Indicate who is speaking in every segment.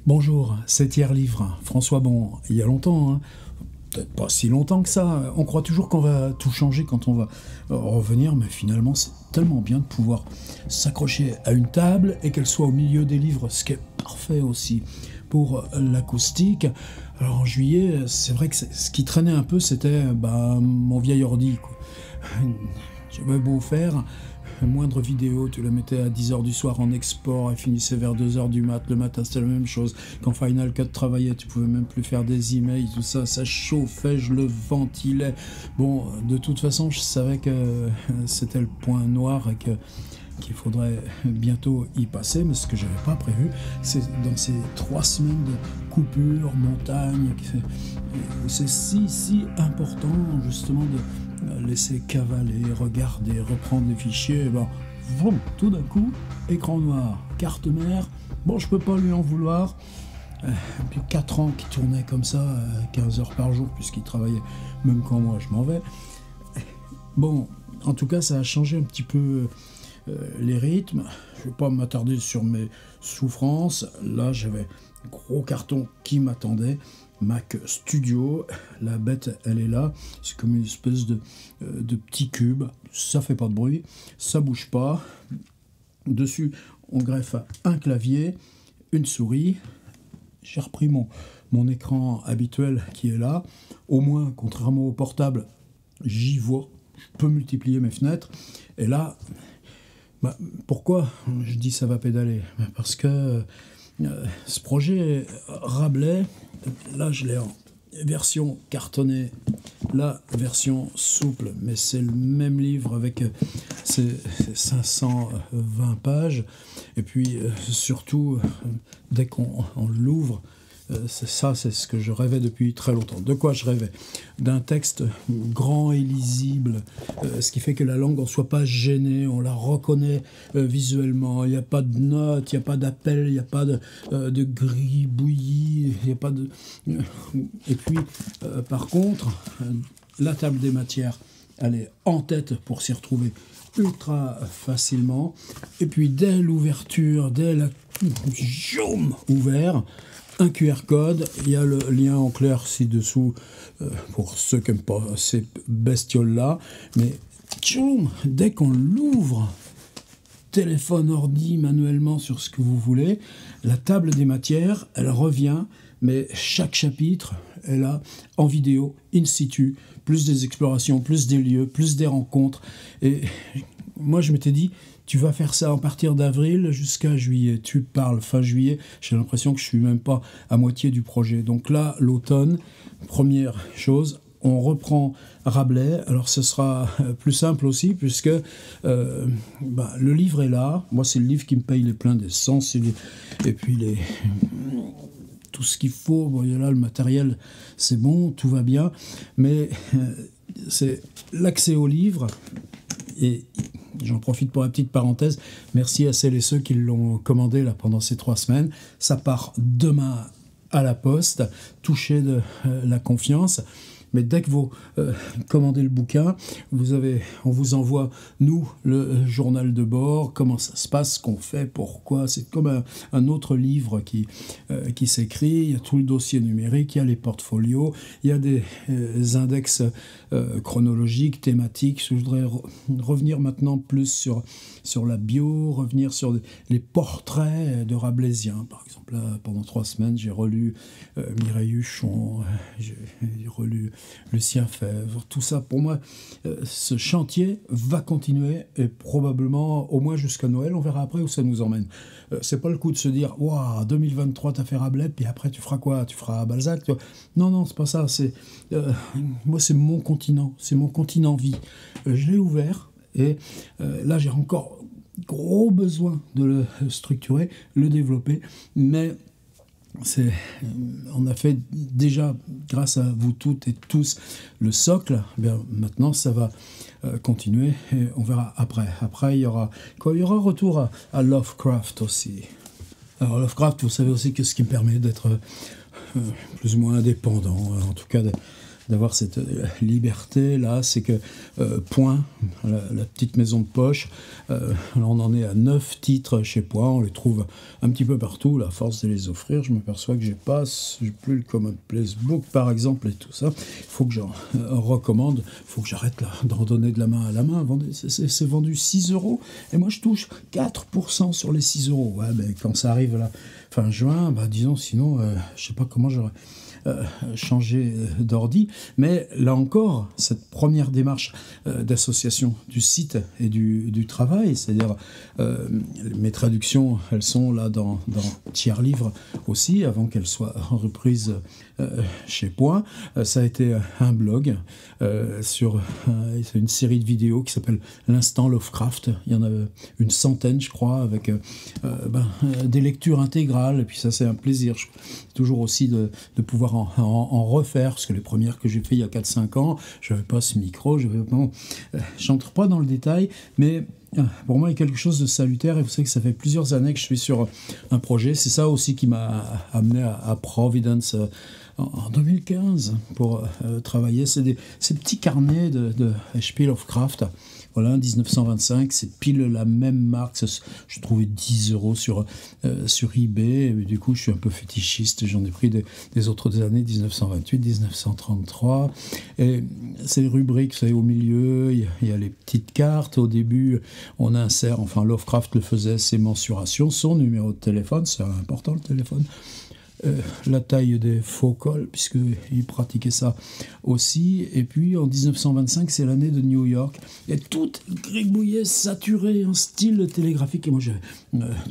Speaker 1: Bonjour, 7e livre, François Bon, il y a longtemps, hein. Peut-être pas si longtemps que ça, on croit toujours qu'on va tout changer quand on va revenir, mais finalement c'est tellement bien de pouvoir s'accrocher à une table et qu'elle soit au milieu des livres, ce qui est parfait aussi pour l'acoustique. Alors en juillet, c'est vrai que ce qui traînait un peu, c'était mon vieil ordi, quoi. J'avais beau faire, moindre vidéo, tu la mettais à 10h du soir en export, elle finissait vers 2h du mat. Le matin, c'était la même chose. Quand Final Cut travaillait, tu pouvais même plus faire des emails, tout ça, ça chauffait, je le ventilais. Bon, de toute façon, je savais que c'était le point noir et qu'il faudrait bientôt y passer, mais ce que j'avais pas prévu, c'est dans ces 3 semaines de coupure, montagne, c'est si important justement de laisser cavaler, regarder, reprendre les fichiers, vroom, tout d'un coup, écran noir, carte mère, bon, je peux pas lui en vouloir. Puis 4 ans qu'il tournait comme ça, 15 heures par jour, puisqu'il travaillait même quand moi je m'en vais. Bon, en tout cas, ça a changé un petit peu les rythmes. Je ne vais pas m'attarder sur mes souffrances. Là, j'avais un gros carton qui m'attendait. Mac Studio, la bête, elle est là. C'est comme une espèce de petit cube. Ça fait pas de bruit, ça bouge pas. Dessus, on greffe un clavier, une souris. J'ai repris mon écran habituel qui est là. Au moins, contrairement au portable, j'y vois. Je peux multiplier mes fenêtres. Et là, pourquoi je dis ça va pédaler? Parce que ce projet Rabelais, là je l'ai en version cartonnée, la version souple, mais c'est le même livre avec ses 520 pages. Et puis surtout, dès qu'on l'ouvre, c'est ce que je rêvais depuis très longtemps. De quoi je rêvais? D'un texte grand et lisible, ce qui fait que la langue ne soit pas gênée, on la reconnaît visuellement, il n'y a pas de notes, il n'y a pas d'appel, il n'y a pas de gribouillis, il n'y a pas de... Et puis, par contre, la table des matières, elle est en tête pour s'y retrouver ultra facilement. Et puis, dès l'ouverture, dès la... Zoom ouvert, un QR code, il y a le lien en clair ci-dessous pour ceux qui n'aiment pas ces bestioles-là. Mais tchoum, dès qu'on l'ouvre, téléphone, ordi, manuellement sur ce que vous voulez, la table des matières, elle revient, mais chaque chapitre est là en vidéo, in situ, plus des explorations, plus des lieux, plus des rencontres. Et moi, je m'étais dit, tu vas faire ça à partir d'avril jusqu'à juillet. Tu parles fin juillet, j'ai l'impression que je suis même pas à moitié du projet. Donc là, l'automne, première chose, on reprend Rabelais. Alors ce sera plus simple aussi, puisque le livre est là. Moi, c'est le livre qui me paye les pleins d'essence. Et puis tout ce qu'il faut. Bon, il y a là le matériel, c'est bon, tout va bien. Mais c'est l'accès au livre. Et j'en profite pour la petite parenthèse. Merci à celles et ceux qui l'ont commandé là, pendant ces 3 semaines. Ça part demain à la poste. Touchez de la confiance. Mais dès que vous commandez le bouquin, on vous envoie, nous, le journal de bord, comment ça se passe, ce qu'on fait, pourquoi. C'est comme un autre livre qui s'écrit. Il y a tout le dossier numérique, il y a les portfolios, il y a des index chronologiques, thématiques. Je voudrais revenir maintenant plus sur la bio, revenir sur les portraits de Rabelaisiens. Par exemple, là, pendant 3 semaines, j'ai relu Mireille Huchon, j'ai relu Lucien Febvre, tout ça. Pour moi, ce chantier va continuer et probablement au moins jusqu'à Noël. On verra après où ça nous emmène. C'est pas le coup de se dire, waouh, 2023 t'as fait Rabelais, puis après tu feras quoi? Tu feras Balzac? Non, c'est pas ça. Moi, c'est mon continent vie. Je l'ai ouvert et là j'ai encore gros besoin de le structurer, le développer, mais on a fait déjà, grâce à vous toutes et tous, le socle. Bien, maintenant, ça va continuer et on verra après. Après, il y aura quoi? Il y aura retour à Lovecraft aussi. Alors, Lovecraft, vous savez aussi que ce qui me permet d'être plus ou moins indépendant, en tout cas d'avoir cette liberté là, c'est que Point, la petite maison de poche, on en est à 9 titres chez Point, on les trouve un petit peu partout, là, à force de les offrir, je m'aperçois que j'ai plus le Common Place Book par exemple et tout ça, il faut que j'en recommande, il faut que j'arrête là d'en donner de la main à la main, c'est vendu 6 € et moi je touche 4% sur les 6 €. Ouais, ben, quand ça arrive là, fin juin, bah, disons, sinon, je sais pas comment j'aurais changé d'ordi. Mais là encore, cette première démarche d'association du site et du travail, c'est-à-dire mes traductions, elles sont là dans Tiers Livre aussi, avant qu'elles soient reprises chez Point. Ça a été un blog sur c'est une série de vidéos qui s'appelle l'Instant Lovecraft. Il y en a une centaine, je crois, avec des lectures intégrales. Et puis ça, c'est un plaisir. Toujours aussi de pouvoir en refaire, parce que les premières que j'ai fait il y a 4-5 ans, je n'avais pas ce micro, j'entre pas dans le détail, mais pour moi, il y a quelque chose de salutaire, et vous savez que ça fait plusieurs années que je suis sur un projet. C'est ça aussi qui m'a amené à Providence en 2015 pour travailler. C'est ces petits carnets de H.P. Lovecraft. Voilà, 1925, c'est pile la même marque. Je trouvais 10 € sur eBay. Et du coup, je suis un peu fétichiste. J'en ai pris des autres années, 1928, 1933. Et ces rubriques, vous savez, au milieu, il y a les petites cartes. Au début, on insère, enfin, Lovecraft le faisait, ses mensurations, son numéro de téléphone. C'est important, le téléphone. La taille des faux cols, puisqu'il pratiquait ça aussi. Et puis en 1925, c'est l'année de New York. Et tout gribouillé, saturé en style télégraphique. Et moi, j'ai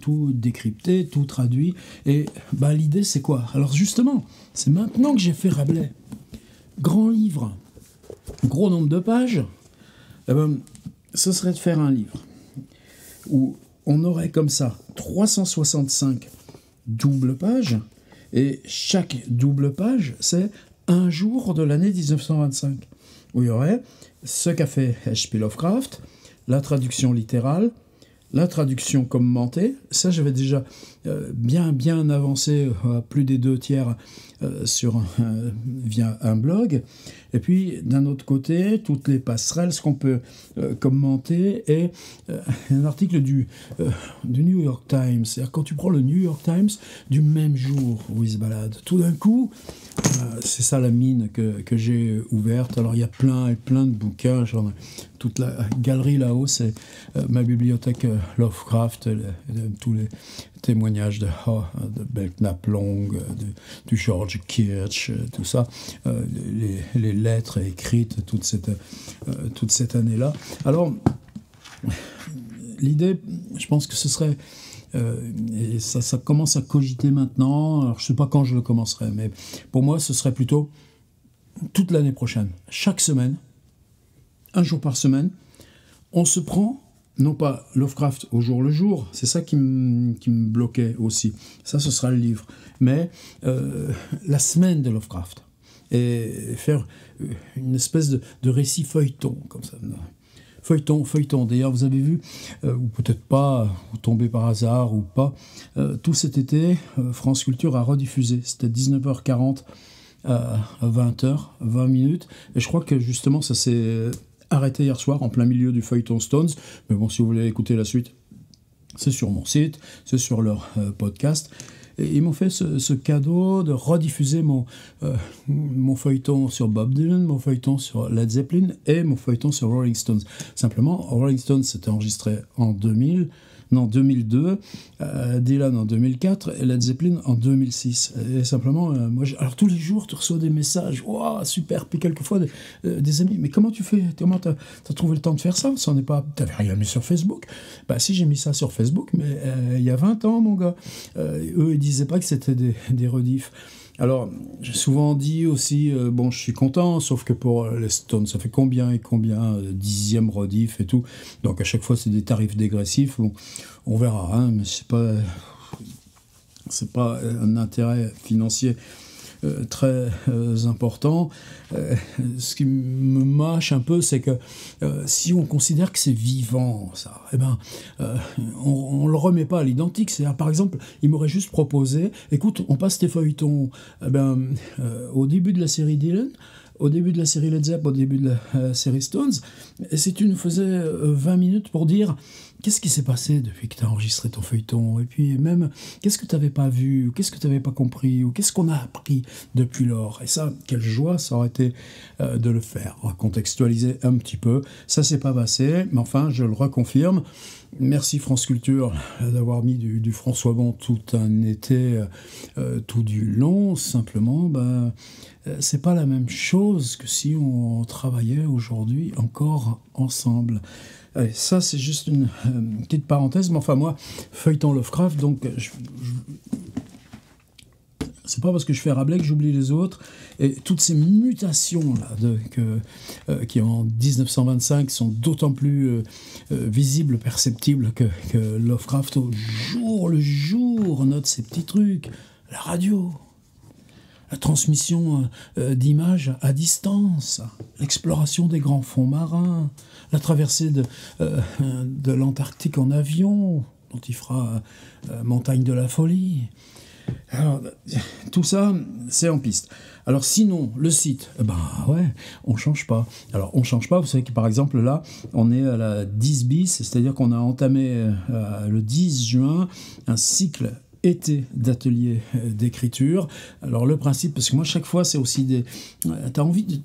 Speaker 1: tout décrypté, tout traduit. Et l'idée, c'est quoi? Alors justement, c'est maintenant que j'ai fait Rabelais. Grand livre, gros nombre de pages. Ce serait de faire un livre où on aurait comme ça 365 doubles pages. Et chaque double page, c'est un jour de l'année 1925, où il y aurait ce qu'a fait H.P. Lovecraft, la traduction littérale, la traduction commentée. Ça, j'avais déjà bien avancé à plus des 2/3 via un blog. Et puis, d'un autre côté, toutes les passerelles, ce qu'on peut commenter, et un article du New York Times. C'est-à-dire, quand tu prends le New York Times du même jour où il se balade, tout d'un coup, c'est ça la mine que j'ai ouverte. Alors, il y a plein et plein de bouquins. Toute la galerie là-haut, c'est ma bibliothèque Lovecraft, tous les témoignages de Belknap Long, du George Kirch, tout ça, les lettres écrites toute cette année-là. Alors, l'idée, je pense que ce serait, et ça commence à cogiter maintenant, alors je ne sais pas quand je le commencerai, mais pour moi, ce serait plutôt toute l'année prochaine, chaque semaine, un jour par semaine, on se prend, non pas Lovecraft au jour le jour, c'est ça qui me bloquait aussi, ça ce sera le livre, mais la semaine de Lovecraft, et faire une espèce de récit feuilleton, comme ça. Feuilleton. D'ailleurs, vous avez vu, ou peut-être pas, vous tombez par hasard ou pas, tout cet été, France Culture a rediffusé, c'était 19h40 à 20h, 20 minutes, et je crois que justement ça s'est arrêté hier soir en plein milieu du feuilleton Stones, mais bon, si vous voulez écouter la suite, c'est sur mon site, c'est sur leur podcast. Et ils m'ont fait ce cadeau de rediffuser mon feuilleton sur Bob Dylan, mon feuilleton sur Led Zeppelin et mon feuilleton sur Rolling Stones. Simplement, Rolling Stones s'était enregistré en 2002, Dylan en 2004 et Led Zeppelin en 2006. Et simplement, alors tous les jours, tu reçois des messages, wow, super, puis quelquefois des amis, mais comment tu fais? Comment t'as trouvé le temps de faire ça? T'avais rien mis sur Facebook? Bah si, j'ai mis ça sur Facebook, mais il y a 20 ans, mon gars. Eux, ils disaient pas que c'était des rediffs. Alors, j'ai souvent dit aussi, je suis content, sauf que pour les Stones, ça fait combien et combien, dixième rediff et tout. Donc à chaque fois, c'est des tarifs dégressifs. Bon, on verra, hein, mais c'est pas un intérêt financier très important. Ce qui me mâche un peu, c'est que si on considère que c'est vivant, ça, on le remet pas à l'identique. C'est-à-dire, par exemple, il m'aurait juste proposé, écoute, on passe tes feuilletons au début de la série Dylan, au début de la série Led Zepp, au début de la série Stones, et si tu nous faisais 20 minutes pour dire qu'est-ce qui s'est passé depuis que tu as enregistré ton feuilleton, et puis même qu'est-ce que tu n'avais pas vu, ou qu'est-ce que tu n'avais pas compris, ou qu'est-ce qu'on a appris depuis lors. Et ça, quelle joie ça aurait été de le faire, recontextualiser un petit peu. Ça s'est pas passé, mais enfin, je le reconfirme. Merci France Culture d'avoir mis du François Bon tout un été, tout du long. Simplement, c'est pas la même chose que si on travaillait aujourd'hui encore ensemble. Allez, ça c'est juste une petite parenthèse, mais enfin moi, feuilleton Lovecraft, donc c'est pas parce que je fais Rabelais que j'oublie les autres. Et toutes ces mutations-là qui en 1925 sont d'autant plus visibles, perceptibles que Lovecraft au jour le jour note ces petits trucs. La radio, la transmission d'images à distance, l'exploration des grands fonds marins, la traversée de l'Antarctique en avion, dont il fera Montagne de la Folie. Alors, tout ça, c'est en piste. Alors sinon, le site, on change pas. Alors, on change pas, vous savez que par exemple, là, on est à la 10 bis, c'est-à-dire qu'on a entamé le 10 juin un cycle été d'ateliers d'écriture. Alors le principe, parce que moi chaque fois c'est aussi t'as envie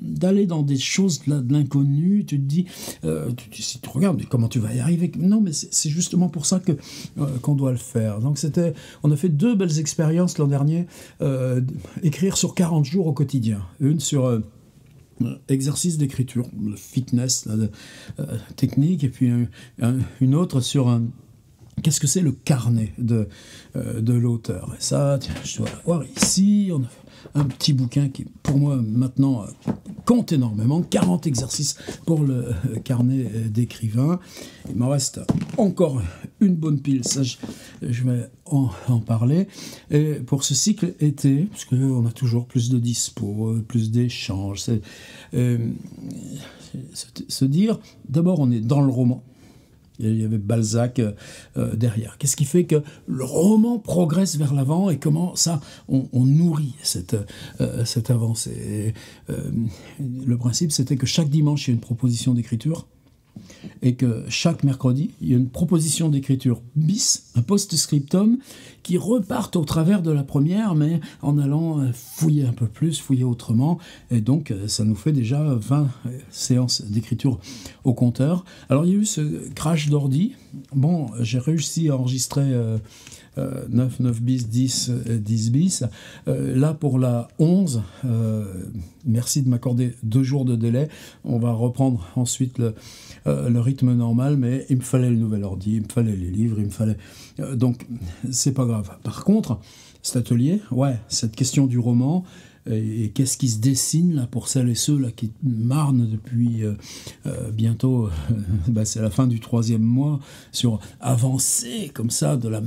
Speaker 1: d'aller dans des choses là, de l'inconnu, tu te dis, si tu regardes, mais comment tu vas y arriver? Non, mais c'est justement pour ça qu'on doit le faire. Donc on a fait 2 belles expériences l'an dernier, écrire sur 40 jours au quotidien. Une sur exercice d'écriture, le fitness technique, et puis une autre sur qu'est-ce que c'est le carnet de l'auteur. Et ça, tiens, je dois l'avoir ici. On a un petit bouquin qui, pour moi, maintenant, compte énormément. 40 exercices pour le carnet d'écrivain. Il m'en reste encore une bonne pile. Ça, je vais en parler. Et pour ce cycle été, parce qu'on a toujours plus de dispo, plus d'échanges, se dire, d'abord, on est dans le roman. Il y avait Balzac derrière. Qu'est-ce qui fait que le roman progresse vers l'avant et comment ça, on nourrit cette avancée. Le principe, c'était que chaque dimanche, il y a une proposition d'écriture et que chaque mercredi, il y a une proposition d'écriture bis, un post-scriptum, qui repartent au travers de la première, mais en allant fouiller un peu plus, fouiller autrement. Et donc, ça nous fait déjà 20 séances d'écriture au compteur. Alors, il y a eu ce crash d'ordi. Bon, j'ai réussi à enregistrer 9 bis, 10 bis. Là, pour la 11, merci de m'accorder 2 jours de délai. On va reprendre ensuite le rythme normal, mais il me fallait le nouvel ordi, il me fallait les livres, il me fallait... donc, c'est pas grave. Par contre, cet atelier, cette question du roman, et qu'est-ce qui se dessine là pour celles et ceux là qui marnent depuis bientôt, c'est la fin du 3e mois, sur avancer comme ça de la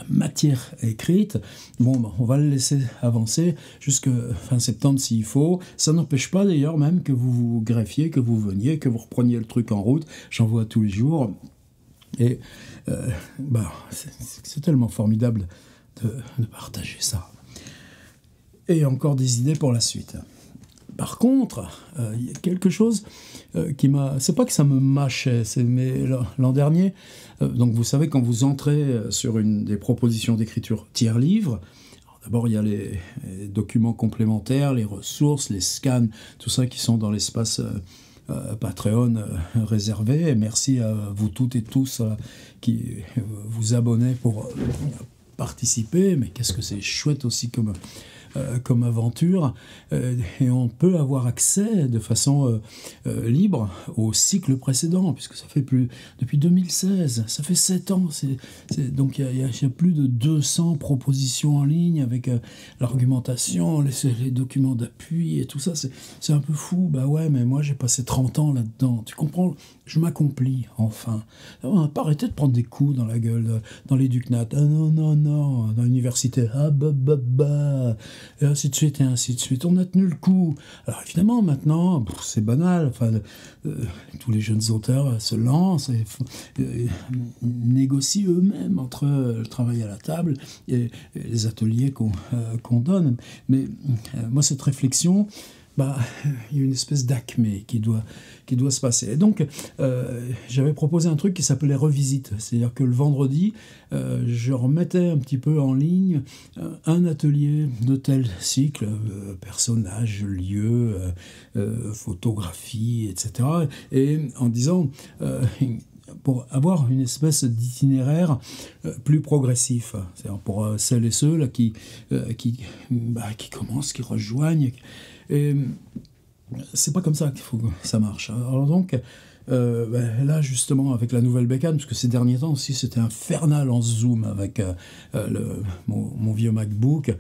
Speaker 1: matière écrite. Bon, on va le laisser avancer jusqu'à fin septembre s'il faut. Ça n'empêche pas d'ailleurs même que vous vous greffiez, que vous veniez, que vous repreniez le truc en route. J'en vois tous les jours. Et c'est tellement formidable de partager ça. Et encore des idées pour la suite. Par contre, il y a quelque chose qui m'a... C'est pas que ça me mâchait, mais l'an dernier, donc vous savez, quand vous entrez sur une des propositions d'écriture tiers-livre, d'abord il y a les documents complémentaires, les ressources, les scans, tout ça qui sont dans l'espace... Patreon réservé, et merci à vous toutes et tous qui vous abonnez pour participer, mais qu'est-ce que c'est chouette aussi comme aventure, et on peut avoir accès de façon libre au cycle précédent, puisque ça fait depuis 2016, ça fait 7 ans, donc il y a plus de 200 propositions en ligne avec l'argumentation, les documents d'appui et tout ça, c'est un peu fou. Mais moi j'ai passé 30 ans là-dedans, tu comprends, je m'accomplis enfin. On n'a pas arrêté de prendre des coups dans la gueule dans les ducnats, non, dans l'université, et ainsi de suite, et ainsi de suite. On a tenu le coup. Alors évidemment, maintenant, c'est banal. Tous les jeunes auteurs se lancent et négocient eux-mêmes entre le travail à la table et les ateliers qu'on donne. Mais moi, cette réflexion, bah, il y a une espèce d'acmé qui doit se passer. Et donc, j'avais proposé un truc qui s'appelait Revisite. C'est-à-dire que le vendredi, je remettais un petit peu en ligne un atelier de tel cycle, personnages, lieux, photographie, etc. Et en disant... pour avoir une espèce d'itinéraire plus progressif. C'est-à-dire pour celles et ceux là, qui commencent, qui rejoignent. Et c'est pas comme ça qu'il faut que ça marche. Alors donc, là justement, avec la nouvelle bécane, parce que ces derniers temps aussi c'était infernal en Zoom avec mon vieux MacBook,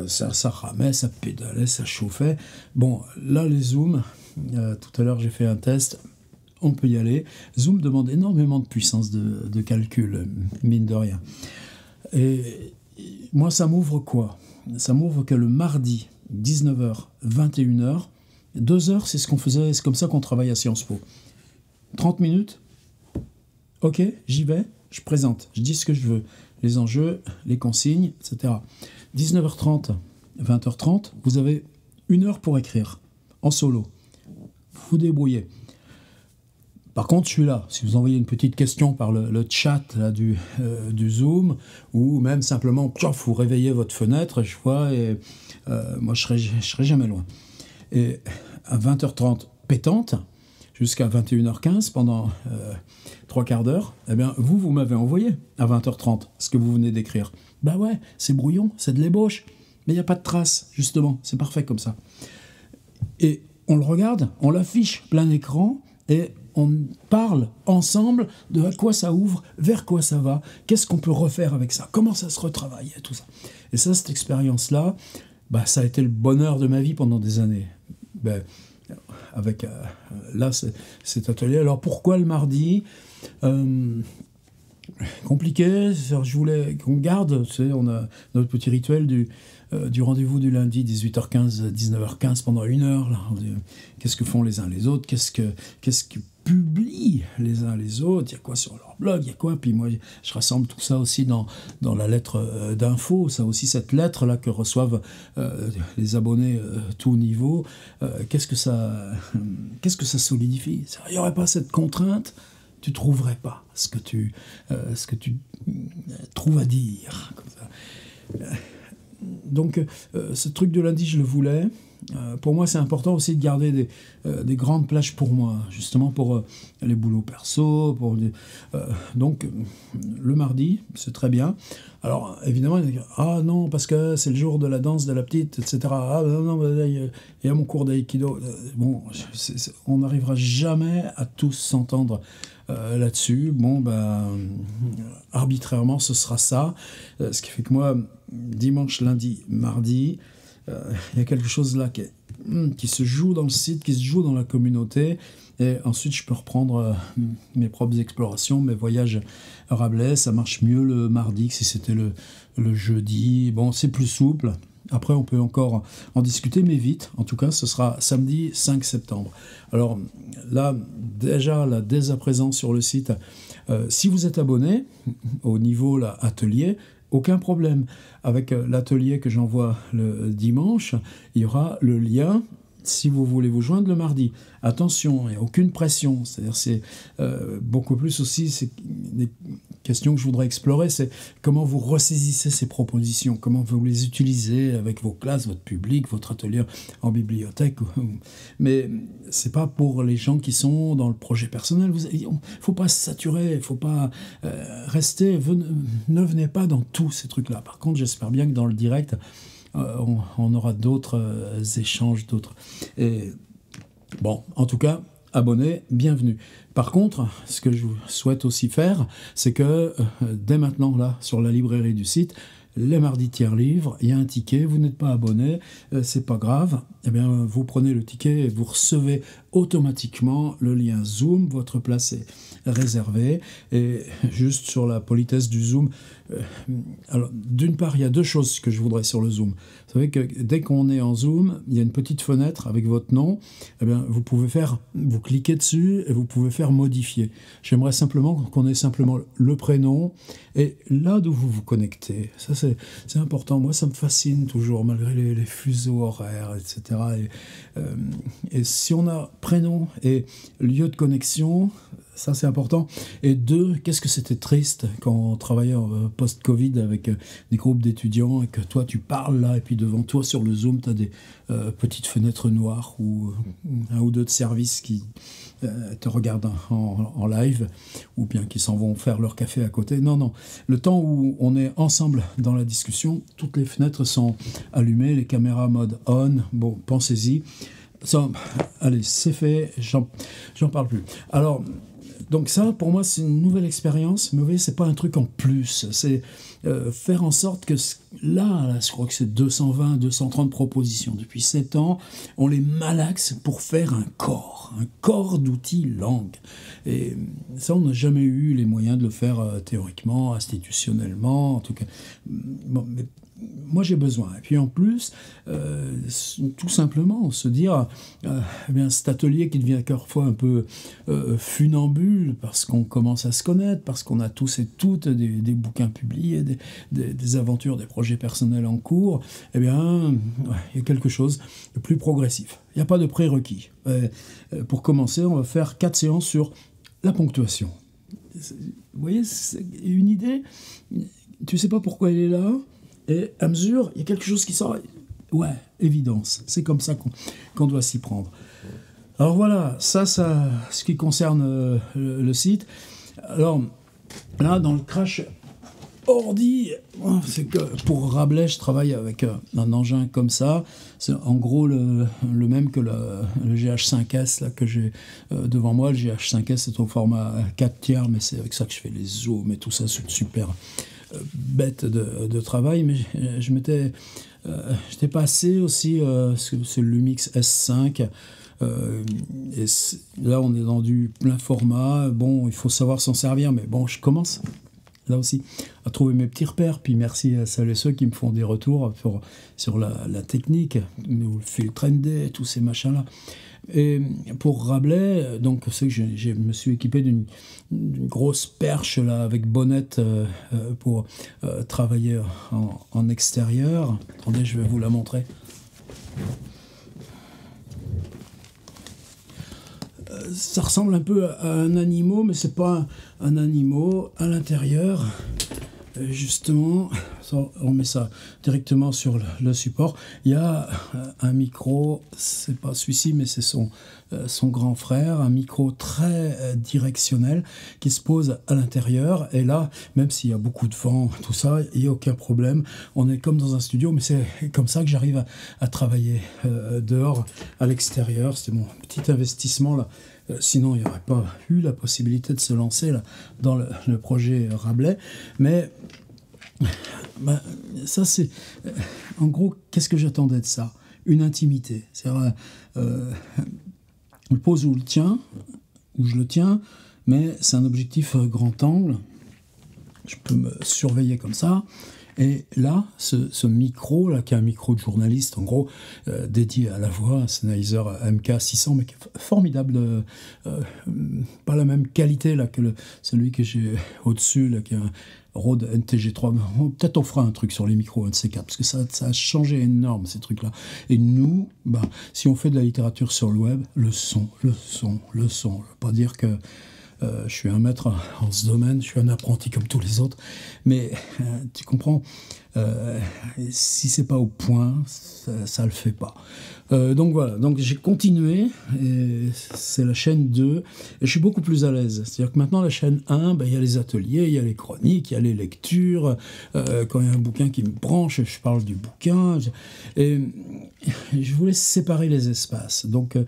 Speaker 1: ça ramait, ça pédalait, ça chauffait. Bon, là les Zooms, tout à l'heure j'ai fait un test, on peut y aller. Zoom demande énormément de puissance de calcul, mine de rien. Et moi, ça m'ouvre quoi? Ça m'ouvre que le mardi, 19h, 21h, 2 heures, c'est ce qu'on faisait, c'est comme ça qu'on travaille à Sciences Po. 30 minutes, ok, j'y vais, je présente, je dis ce que je veux, les enjeux, les consignes, etc. 19h30, 20h30, vous avez 1 heure pour écrire, en solo. Vous débrouillez. Par contre, je suis là. Si vous envoyez une petite question par le chat là, du Zoom, ou même simplement, vous réveillez votre fenêtre, je vois, et moi, je serai jamais loin. Et à 20h30, pétante, jusqu'à 21h15, pendant 3/4 d'heure, eh bien, vous m'avez envoyé à 20h30 ce que vous venez d'écrire. Bah ouais, c'est brouillon, c'est de l'ébauche, mais il n'y a pas de traces, justement. C'est parfait comme ça. Et on le regarde, on l'affiche plein écran, et on parle ensemble de à quoi ça ouvre, vers quoi ça va, qu'est-ce qu'on peut refaire avec ça, comment ça se retravaille, et tout ça. Et ça, cette expérience-là, ça a été le bonheur de ma vie pendant des années. Avec là, cet atelier. Alors pourquoi le mardi? Compliqué, je voulais qu'on garde, on a notre petit rituel du rendez-vous du lundi, 18h15, 19h15, pendant 1 heure. Là, qu'est-ce que font les uns les autres, qu'est-ce que publient les uns les autres, il y a quoi sur leur blog, il y a quoi, puis moi je rassemble tout ça aussi dans la lettre d'info, ça aussi, cette lettre là que reçoivent les abonnés tout niveau, qu'est-ce que ça solidifie? Il n'y aurait pas cette contrainte, tu trouverais pas ce que tu trouves à dire comme ça. Donc ce truc de lundi, je le voulais. Pour moi, c'est important aussi de garder des grandes plages pour moi, justement pour les boulots perso. Donc, le mardi, c'est très bien. Alors, évidemment, ah non, parce que c'est le jour de la danse de la petite, etc. Ah non, il y a mon cours d'aïkido. Bon, on n'arrivera jamais à tous s'entendre là-dessus. Bon, arbitrairement, ce sera ça. Ce qui fait que moi, dimanche, lundi, mardi, il y a quelque chose là qui se joue dans le site, qui se joue dans la communauté, et ensuite je peux reprendre mes propres explorations, mes voyages à Rabelais. Ça marche mieux le mardi que si c'était le jeudi. Bon, c'est plus souple. Après, on peut encore en discuter, mais vite. En tout cas, ce sera samedi 5 septembre. Alors là, dès à présent sur le site, si vous êtes abonné au niveau là, atelier, aucun problème. Avec l'atelier que j'envoie le dimanche, il y aura le lien si vous voulez vous joindre le mardi. Attention, il n'y a aucune pression. C'est-à-dire, c'est beaucoup plus aussi, c'est des questions que je voudrais explorer, c'est comment vous ressaisissez ces propositions, comment vous les utilisez avec vos classes, votre public, votre atelier en bibliothèque. Mais c'est pas pour les gens qui sont dans le projet personnel. Il ne faut pas se saturer, il ne faut pas rester, ne venez pas dans tous ces trucs-là. Par contre, j'espère bien que dans le direct, on aura d'autres échanges, d'autres. Et bon, en tout cas, abonnés, bienvenue. Par contre, ce que je souhaite aussi faire, c'est que dès maintenant, là, sur la librairie du site, les mardis tiers livres, il y a un ticket, vous n'êtes pas abonné, c'est pas grave, eh bien, vous prenez le ticket et vous recevez automatiquement le lien Zoom, votre place est réservée. Et juste sur la politesse du Zoom, alors d'une part, il y a deux choses que je voudrais sur le Zoom. Vous savez que dès qu'on est en Zoom, il y a une petite fenêtre avec votre nom, eh bien, vous cliquez dessus et vous pouvez faire modifier. J'aimerais simplement qu'on ait simplement le prénom et là d'où vous vous connectez. Ça, c'est important. Moi, ça me fascine toujours, malgré les fuseaux horaires, etc. Et si on a prénom et lieu de connexion, ça c'est important. Et deux, qu'est-ce que c'était triste quand on travaillait post-Covid avec des groupes d'étudiants et que toi tu parles là et puis devant toi sur le Zoom tu as des petites fenêtres noires ou un ou deux de services qui te regardent en live ou bien qui s'en vont faire leur café à côté. Non, non. Le temps où on est ensemble dans la discussion, toutes les fenêtres sont allumées, les caméras mode on. Bon, pensez-y. Ça, allez, c'est fait, j'en parle plus. Alors, donc ça, pour moi, c'est une nouvelle expérience, mais vous voyez, c'est pas un truc en plus, c'est faire en sorte que là, je crois que c'est 220, 230 propositions depuis 7 ans, on les malaxe pour faire un corps d'outils langue. Et ça, on n'a jamais eu les moyens de le faire théoriquement, institutionnellement, en tout cas. Bon, mais moi j'ai besoin. Et puis en plus, tout simplement, se dire, eh bien, cet atelier qui devient parfois un peu funambule, parce qu'on commence à se connaître, parce qu'on a tous et toutes des bouquins publiés, des aventures, des projets personnels en cours, eh bien, il y a quelque chose de plus progressif. Il n'y a pas de prérequis. Pour commencer, on va faire 4 séances sur la ponctuation. Vous voyez, c'est une idée, tu ne sais pas pourquoi elle est là, et à mesure, il y a quelque chose qui sort. Ouais, évidence. C'est comme ça qu'on doit s'y prendre. Alors voilà, ça ce qui concerne le site. Alors, là, dans le crash ordi, c'est que pour Rabelais, je travaille avec un engin comme ça. C'est en gros le même que le GH5S là, que j'ai devant moi. Le GH5S, c'est au format 4/3, mais c'est avec ça que je fais les zooms et tout ça. C'est super bête de travail, mais j'étais passé aussi, c'est le Lumix S5, et là on est dans du plein format. Bon, il faut savoir s'en servir, mais bon, je commence là aussi à trouver mes petits repères, puis merci à celles et ceux qui me font des retours sur la technique, le filtre ND, tous ces machins-là. Et pour Rabelais, donc c'est que je me suis équipé d'une grosse perche là, avec bonnette pour travailler en extérieur. Attendez, je vais vous la montrer. Ça ressemble un peu à un animal, mais c'est pas un animal. À l'intérieur, justement, on met ça directement sur le support. Il y a un micro, c'est pas celui-ci, mais c'est son grand frère, un micro très directionnel qui se pose à l'intérieur. Et là, même s'il y a beaucoup de vent, tout ça, il n'y a aucun problème. On est comme dans un studio, mais c'est comme ça que j'arrive à travailler dehors, à l'extérieur. C'était mon petit investissement là. Sinon, il n'y aurait pas eu la possibilité de se lancer là, dans le projet Rabelais. Mais ça, c'est... en gros, qu'est-ce que j'attendais de ça ? Une intimité. C'est-à-dire, le pose où je le tiens, mais c'est un objectif grand angle. Je peux me surveiller comme ça. Et là, ce micro, là, qui est un micro de journaliste, en gros, dédié à la voix, un Sennheiser MK600, mais qui est formidable, pas la même qualité là, que celui que j'ai au-dessus, là, qui est un Rode NTG3. Peut-être on fera un truc sur les micros, un de ces quatre, parce que ça a changé énorme, ces trucs-là. Et nous, si on fait de la littérature sur le web, le son. Je ne veux pas dire que je suis un maître en ce domaine, je suis un apprenti comme tous les autres, mais tu comprends, si c'est pas au point, ça le fait pas. Donc voilà, donc j'ai continué, et c'est la chaîne 2, et je suis beaucoup plus à l'aise. C'est-à-dire que maintenant, la chaîne 1, il y a les ateliers, il y a les chroniques, il y a les lectures, quand il y a un bouquin qui me branche, je parle du bouquin, et je voulais séparer les espaces. Donc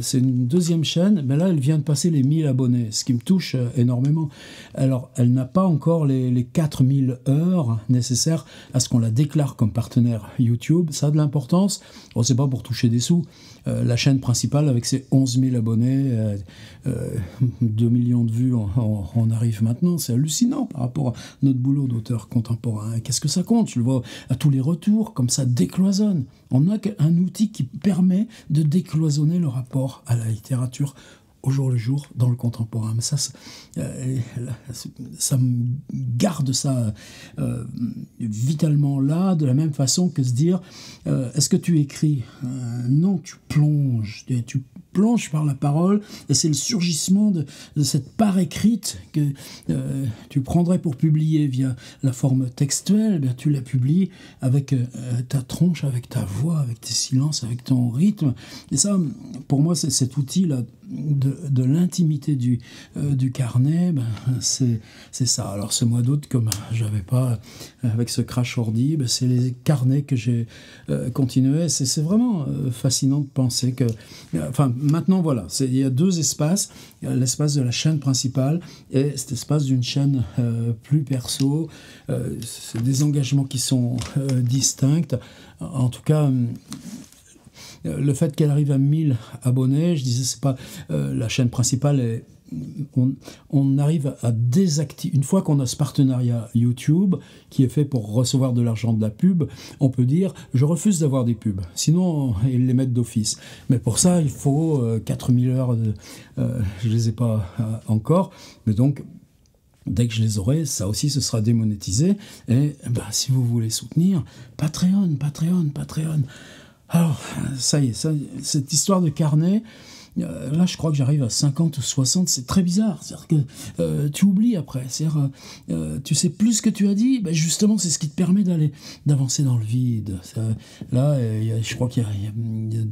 Speaker 1: c'est une deuxième chaîne, mais là, elle vient de passer les 1000 abonnés, ce qui me touche énormément. Alors, elle n'a pas encore les 4000 heures nécessaires à ce qu'on la déclare comme partenaire YouTube. Ça a de l'importance. Bon, c'est pas pour toucher des sous. La chaîne principale, avec ses 11 000 abonnés, 2 millions de vues, on arrive maintenant. C'est hallucinant par rapport à notre boulot d'auteur contemporain. Qu'est-ce que ça compte? Je le vois à tous les retours, comme ça décloisonne. On a un outil qui permet de décloisonner le rapport à la littérature au jour le jour dans le contemporain. Mais ça me garde ça vitalement là, de la même façon que se dire est-ce que tu écris non, tu plonges par la parole, et c'est le surgissement de cette part écrite que tu prendrais pour publier via la forme textuelle, eh bien, tu la publies avec ta tronche, avec ta voix, avec tes silences, avec ton rythme. Et ça, pour moi, c'est cet outil-là de l'intimité du carnet, c'est ça. Alors ce mois d'août, comme j'avais pas avec ce crash ordi, c'est les carnets que j'ai continué. C'est vraiment fascinant de penser que, enfin maintenant voilà, il y a deux espaces, il y a l'espace de la chaîne principale et cet espace d'une chaîne plus perso. C'est des engagements qui sont distincts. En tout cas, le fait qu'elle arrive à 1000 abonnés, je disais, c'est pas la chaîne principale. On arrive à désactiver. Une fois qu'on a ce partenariat YouTube qui est fait pour recevoir de l'argent de la pub, on peut dire je refuse d'avoir des pubs. Sinon, ils les mettent d'office. Mais pour ça, il faut 4000 heures. Je les ai pas encore. Mais donc, dès que je les aurai, ça aussi, ce sera démonétisé. Et si vous voulez soutenir, Patreon. Alors, ça y est, cette histoire de carnet, là, je crois que j'arrive à 50 ou 60, c'est très bizarre. C'est-à-dire que tu oublies après. C'est-à-dire, tu sais plus ce que tu as dit. Justement, c'est ce qui te permet d'avancer dans le vide. Là, je crois qu'il y a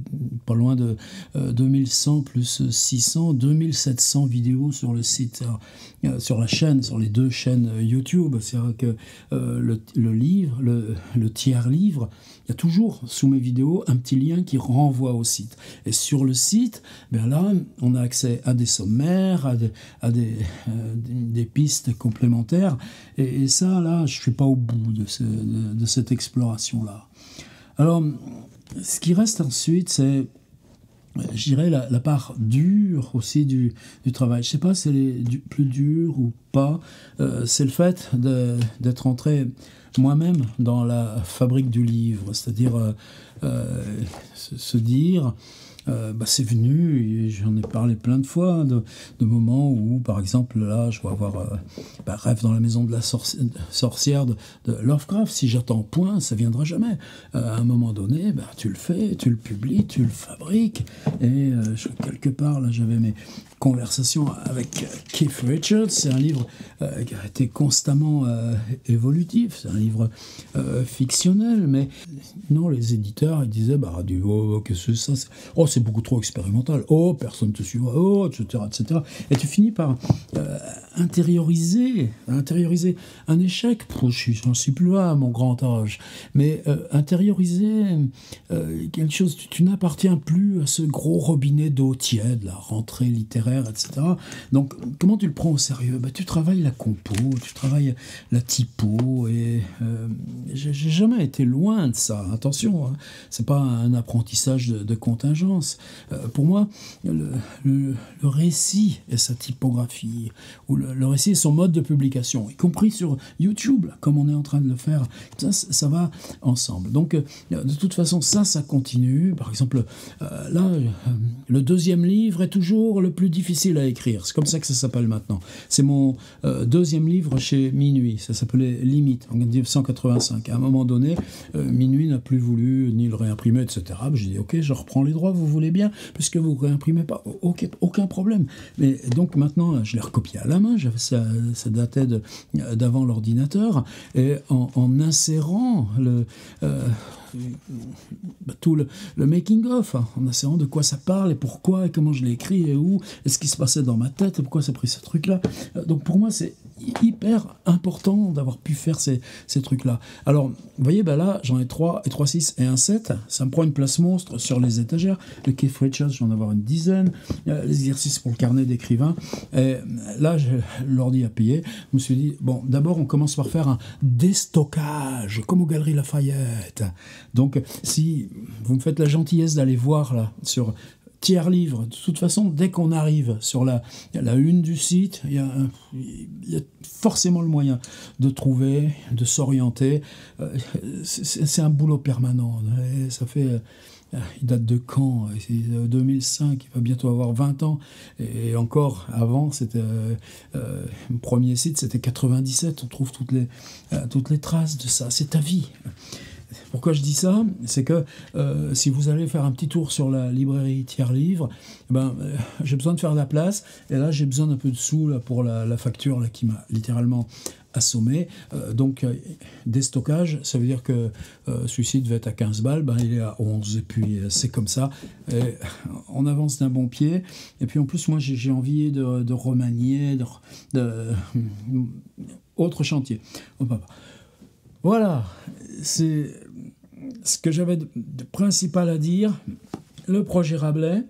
Speaker 1: pas loin de 2100 plus 600, 2700 vidéos sur le site, sur la chaîne, sur les deux chaînes YouTube. C'est-à-dire que le livre, le tiers-livre, il y a toujours sous mes vidéos un petit lien qui renvoie au site. Et sur le site, là, on a accès à des sommaires, à des pistes complémentaires. Et ça, là, je ne suis pas au bout de cette exploration-là. Alors, ce qui reste ensuite, c'est, je dirais, la part dure aussi du travail. Je ne sais pas si elle est plus dure ou pas. C'est le fait d'être entré moi-même dans la fabrique du livre, c'est-à-dire se dire c'est venu, et j'en ai parlé plein de fois, de moments où, par exemple, là, je vais avoir Rêve dans la maison de la sorcière de Lovecraft. Si j'attends point, ça viendra jamais. À un moment donné, tu le fais, tu le publies, tu le fabriques. Et quelque part, là, j'avais mes conversations avec Keith Richards. C'est un livre qui a été constamment évolutif. C'est un livre fictionnel, mais non, les éditeurs, ils disaient, qu'est-ce que c'est ça? C'est beaucoup trop expérimental. Personne ne te suivra, etc., etc. Et tu finis par intérioriser un échec. J'en suis plus là à mon grand âge, mais intérioriser quelque chose. Tu n'appartiens plus à ce gros robinet d'eau tiède, la rentrée littéraire, etc. Donc, comment tu le prends au sérieux? Tu travailles la compo, tu travailles la typo, et j'ai jamais été loin de ça. Attention, hein, c'est pas un apprentissage de contingence. Pour moi, le récit et sa typographie, ou le récit et son mode de publication, y compris sur YouTube, là, comme on est en train de le faire, ça va ensemble. Donc, de toute façon, ça continue. Par exemple, là, le deuxième livre est toujours le plus difficile à écrire. C'est comme ça que ça s'appelle maintenant. C'est mon deuxième livre chez Minuit. Ça s'appelait Limite, en 1985. À un moment donné, Minuit n'a plus voulu ni le réimprimer, etc. J'ai dit, ok, je reprends les droits, vous voulez bien, puisque vous ne réimprimez pas, ok, aucun problème. Mais donc maintenant, je l'ai recopié à la main, ça datait d'avant l'ordinateur, et en insérant tout le making-of, en insérant de quoi ça parle, et pourquoi, et comment je l'ai écrit, et où, et ce qui se passait dans ma tête, et pourquoi ça a pris ce truc-là. Donc pour moi, c'est hyper important d'avoir pu faire ces trucs-là. Alors, vous voyez, là, j'en ai 3, et 3, 6 et un 7. Ça me prend une place monstre sur les étagères. Le Keith Richards, j'en ai avoir une dizaine. Les exercices pour le carnet d'écrivain. Et là, l'ordi a payé. Je me suis dit, bon, d'abord, on commence par faire un déstockage, comme aux Galeries Lafayette. Donc, si vous me faites la gentillesse d'aller voir, là, sur tiers livre, de toute façon, dès qu'on arrive sur la une du site, il y a forcément le moyen de trouver, de s'orienter. C'est un boulot permanent. Et ça fait il date de quand? C'est 2005, il va bientôt avoir 20 ans. Et encore avant, c'était le premier site, c'était 97. On trouve toutes les traces de ça. C'est ta vie. Pourquoi je dis ça? C'est que si vous allez faire un petit tour sur la librairie Tiers Livre, j'ai besoin de faire de la place. Et là, j'ai besoin d'un peu de sous là, pour la facture là, qui m'a littéralement assommé. Donc, déstockage, ça veut dire que celui-ci devait être à 15 balles, il est à 11. Et puis, c'est comme ça. Et on avance d'un bon pied. Et puis, en plus, moi, j'ai envie de remanier, autre chantier. Voilà, c'est ce que j'avais de principal à dire. Le projet Rabelais,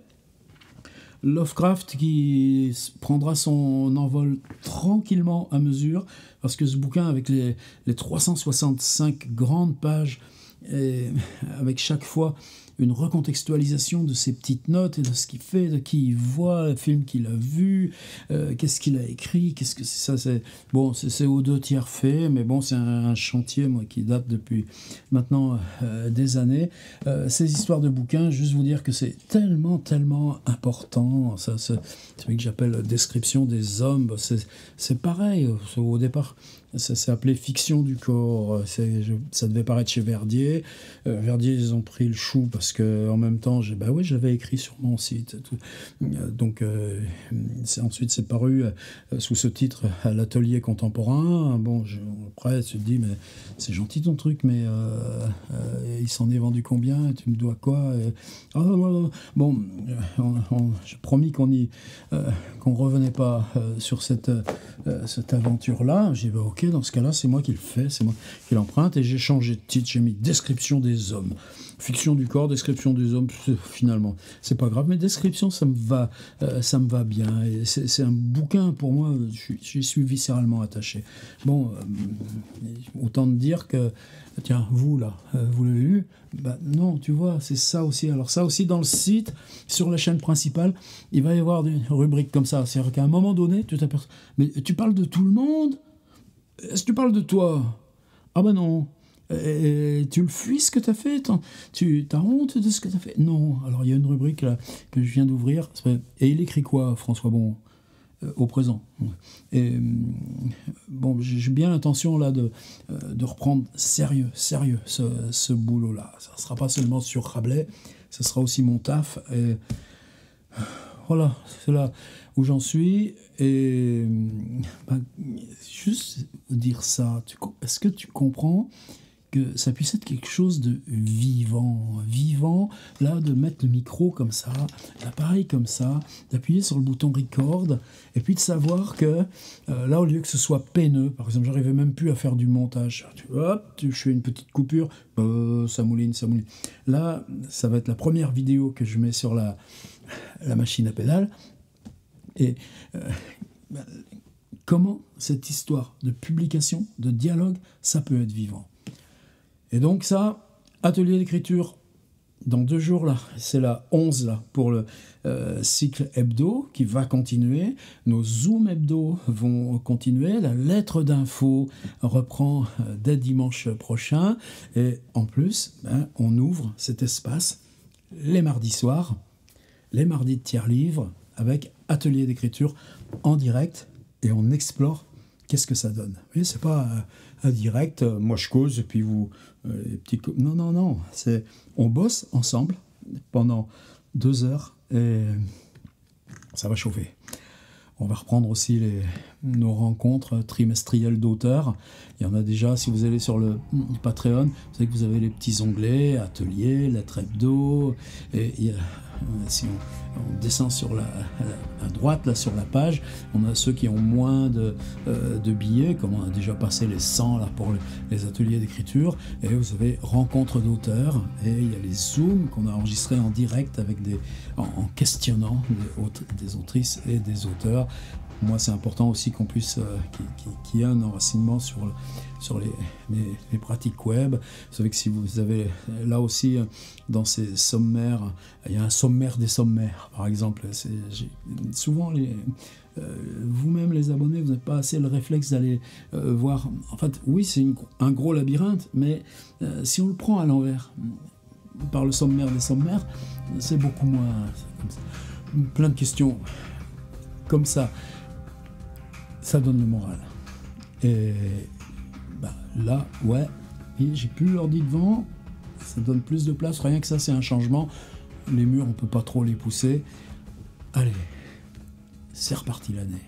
Speaker 1: Lovecraft qui prendra son envol tranquillement à mesure, parce que ce bouquin, avec les 365 grandes pages, et avec chaque fois une recontextualisation de ses petites notes et de ce qu'il fait, de qui il voit, le film qu'il a vu, qu'est-ce qu'il a écrit, qu'est-ce que c'est ça, c'est aux 2/3 fait, mais bon, c'est un chantier moi qui date depuis maintenant des années. Ces histoires de bouquins, juste vous dire que c'est tellement important. C'est ce que j'appelle description des hommes. C'est pareil. Au départ, ça s'est appelé Fiction du corps. Ça devait paraître chez Verdier. Verdier, ils ont pris le chou parce que en même temps, j'avais écrit sur mon site. Donc, ensuite, c'est paru sous ce titre à l'Atelier contemporain. Bon, après, tu te dis, mais c'est gentil ton truc, mais il s'en est vendu combien? Tu me dois quoi? Bon, j'ai promis qu'on revenait pas sur cette aventure-là. J'ai dit, ok, dans ce cas-là, c'est moi qui le fais, c'est moi qui l'emprunte, et j'ai changé de titre, j'ai mis Description des hommes. Fiction du corps, description des hommes, finalement, c'est pas grave, mais description, ça me va bien. Et c'est un bouquin, pour moi, j'y suis viscéralement attaché. Bon, autant de dire que, tiens, vous, là, vous l'avez lu? Non, tu vois, c'est ça aussi. Alors ça aussi, dans le site, sur la chaîne principale, il va y avoir des rubriques comme ça. C'est-à-dire qu'à un moment donné, tu t'aperçois, mais tu parles de tout le monde? Est-ce que tu parles de toi? Ah non. Et tu le fuis ce que tu as fait? Tu as honte de ce que tu as fait? Non. Alors il y a une rubrique là, que je viens d'ouvrir. Et il écrit quoi, François Bon? Au présent. Et bon, j'ai bien l'intention là de reprendre sérieux ce boulot-là. Ça ne sera pas seulement sur Rabelais, ce sera aussi mon taf. Et voilà, c'est là où j'en suis. Et juste dire ça, est-ce que tu comprends que ça puisse être quelque chose de vivant, là, de mettre le micro comme ça, l'appareil comme ça, d'appuyer sur le bouton record, et puis de savoir que là, au lieu que ce soit peineux, par exemple, j'arrivais même plus à faire du montage, je fais une petite coupure, ça mouline. Là, ça va être la première vidéo que je mets sur la machine à pédale, et comment cette histoire de publication, de dialogue, ça peut être vivant. Et donc ça, atelier d'écriture dans 2 jours, là, c'est la 11 là, pour le cycle hebdo qui va continuer. Nos Zoom hebdo vont continuer. La lettre d'info reprend dès dimanche prochain. Et en plus, on ouvre cet espace les mardis soirs, les mardis de Tiers Livre, avec atelier d'écriture en direct, et on explore qu'est-ce que ça donne. Oui, c'est pas un direct, moi je cause et puis vous les petits non, c'est on bosse ensemble pendant 2 heures et ça va chauffer. On va reprendre aussi nos rencontres trimestrielles d'auteurs. Il y en a déjà, si vous allez sur le Patreon, vous savez que vous avez les petits onglets, atelier, lettres hebdo, et si on descend sur à droite, là, sur la page, on a ceux qui ont moins de billets, comme on a déjà passé les 100 là, pour les ateliers d'écriture, et vous avez rencontres d'auteurs, et il y a les Zooms qu'on a enregistrés en direct avec en questionnant des autrices et des auteurs. Moi, c'est important aussi qu'on puisse, qu'il y ait un enracinement sur les pratiques web. Vous savez que si vous avez, là aussi, dans ces sommaires, il y a un sommaire des sommaires, par exemple. Souvent, vous-même, les abonnés, vous n'avez pas assez le réflexe d'aller voir. En fait, oui, c'est un gros labyrinthe, mais si on le prend à l'envers, par le sommaire des sommaires, c'est beaucoup moins comme ça. Plein de questions comme ça donne le moral. Et bah, là, ouais, et j'ai plus l'ordi devant, ça donne plus de place, rien que ça c'est un changement. Les murs on peut pas trop les pousser. Allez, c'est reparti l'année.